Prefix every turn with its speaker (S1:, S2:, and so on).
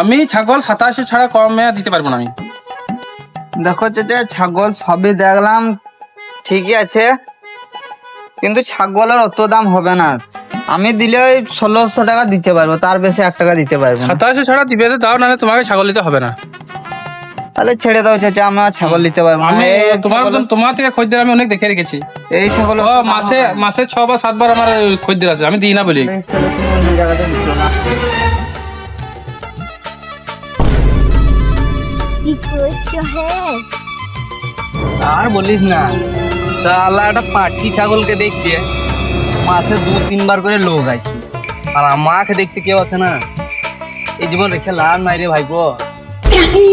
S1: আমি ছাগল 87 ছাড়া কমে দিতে পারবো না আমি।
S2: দেখো চাচা, ছাগল সবই দেখলাম ঠিকই আছে, কিন্তু ছাগলের অত দাম হবে না। আমি দিলে ওই 1600 টাকা দিতে পারবো, তার বেশি 1 টাকা দিতে পারবো না।
S1: 87 ছাড়া দিবে তো দাও, নাহলে তোমাকে ছাগল নিতে হবে না।
S2: তাহলে ছেড়ে দাও চাচা, আমি আর ছাগল নিতে পারবো না।
S1: আমি তোমার
S2: ছাগলের-
S1: তোমার থেকে খদ্দের আমি অনেক দেখে রেখেছি।
S2: এই ছাগল
S1: ও মাসে 6 বা 7 বার আমার খদ্দের আছে, আমি দিই না বলি।
S3: কি করছো হে?
S4: আর বলিস না, শালা একটা পাঁচটি ছাগলকে দেখতে মাসে 2-3 বার করে লোক আছে, আর আমাকে দেখতে কেউ আছে না। এই জীবন রেখে লাভ নাই রে ভাইপো।
S3: কি?